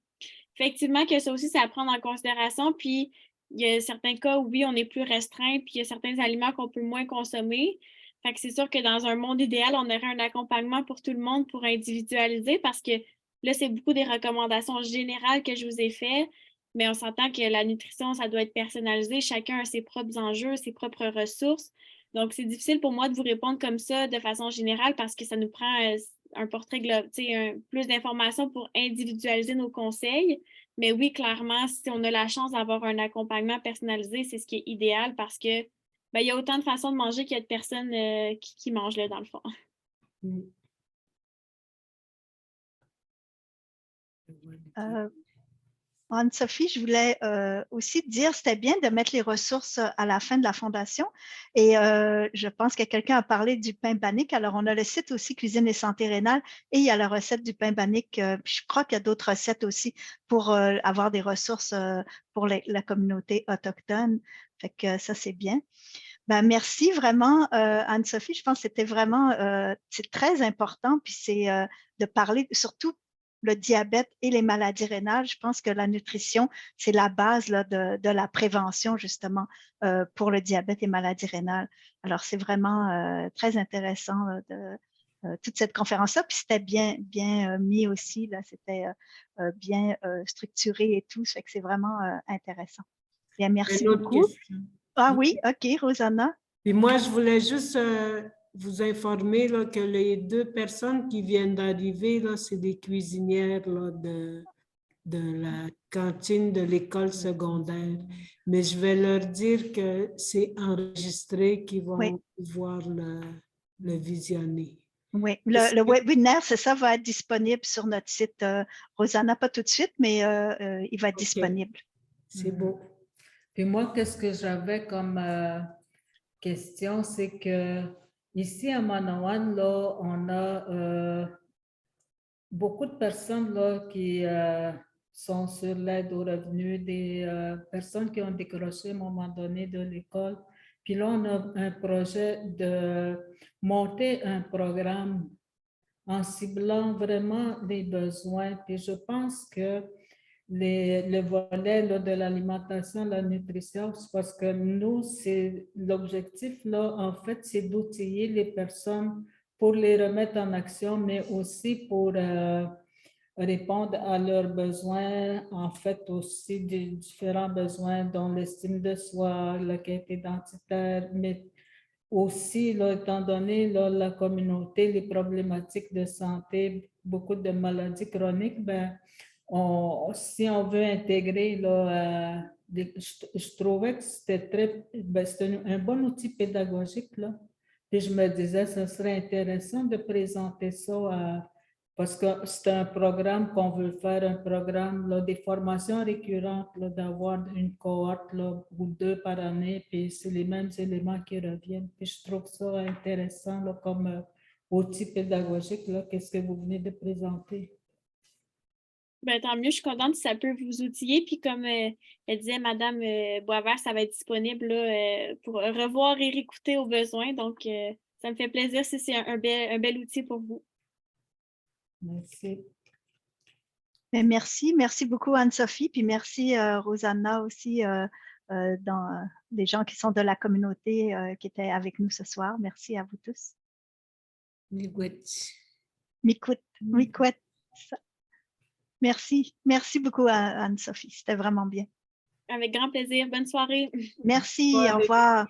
Effectivement, que ça aussi, c'est à prendre en considération. Puis, il y a certains cas où, oui, on est plus restreint, puis il y a certains aliments qu'on peut moins consommer. Fait que c'est sûr que dans un monde idéal, on aurait un accompagnement pour tout le monde pour individualiser parce que là, c'est beaucoup des recommandations générales que je vous ai faites, mais on s'entend que la nutrition, ça doit être personnalisé. Chacun a ses propres enjeux, ses propres ressources. Donc, c'est difficile pour moi de vous répondre comme ça de façon générale parce que ça nous prend un portrait global, plus d'informations pour individualiser nos conseils. Mais oui, clairement, si on a la chance d'avoir un accompagnement personnalisé, c'est ce qui est idéal parce que ben, il y a autant de façons de manger qu'il y a de personnes qui mangent là, dans le fond. Anne-Sophie, je voulais aussi te dire, c'était bien de mettre les ressources à la fin de la fondation. Et je pense que quelqu'un a parlé du pain bannique. Alors, on a le site aussi Cuisine et Santé Rénale et il y a la recette du pain bannique. Je crois qu'il y a d'autres recettes aussi pour avoir des ressources pour la communauté autochtone. Fait que ça, c'est bien. Ben, merci vraiment, Anne-Sophie. Je pense que c'était vraiment c'est très important. Puis c'est de parler surtout le diabète et les maladies rénales. Je pense que la nutrition, c'est la base là, de la prévention justement pour le diabète et maladies rénales. Alors, c'est vraiment très intéressant de toute cette conférence-là. Puis c'était bien mis aussi. Là, c'était bien structuré et tout. Ça fait que c'est vraiment intéressant. Bien, merci Une autre beaucoup. question. Ah oui, OK, Rosanna. Puis moi, je voulais juste vous informer là, que les deux personnes qui viennent d'arriver, là, c'est des cuisinières là, de la cantine de l'école secondaire. Mais je vais leur dire que c'est enregistré, qu'ils Oui, vont pouvoir le visionner. oui. Est-ce Le que- webinaire, c'est ça, va être disponible sur notre site. Rosanna, pas tout de suite, mais il va être OK, disponible. c'est beau. Puis moi, qu'est-ce que j'avais comme question, c'est que ici à Manawan, là, on a beaucoup de personnes là, qui sont sur l'aide au revenu, des personnes qui ont décroché à un moment donné de l'école. Puis là, on a un projet de monter un programme en ciblant vraiment les besoins. Puis je pense que le volet là, de l'alimentation, la nutrition, c'est parce que nous, c'est l'objectif, là, en fait, c'est d'outiller les personnes pour les remettre en action, mais aussi pour répondre à leurs besoins, en fait, aussi des différents besoins, dont l'estime de soi, la quête identitaire, mais aussi, là, étant donné là, la communauté, les problématiques de santé, beaucoup de maladies chroniques, ben, si on veut intégrer, là, je trouvais que c'était un bon outil pédagogique, là. Puis je me disais, ce serait intéressant de présenter ça parce que c'est un programme qu'on veut faire, un programme, là, des formations récurrentes, là, d'avoir une cohorte là, ou 2 par année, puis c'est les mêmes éléments qui reviennent. Puis je trouve ça intéressant là, comme outil pédagogique, là, qu'est-ce que vous venez de présenter. Ben, tant mieux, je suis contente si ça peut vous outiller. Puis comme elle disait Madame Boisvert, ça va être disponible là, pour revoir et réécouter au besoin. Donc, ça me fait plaisir si c'est un bel outil pour vous. Merci. Mais merci beaucoup Anne-Sophie, puis merci Rosanna aussi, dans les gens qui sont de la communauté qui étaient avec nous ce soir. Merci à vous tous. Miigwech. Merci beaucoup Anne-Sophie, c'était vraiment bien. Avec grand plaisir. Bonne soirée. Merci, au revoir.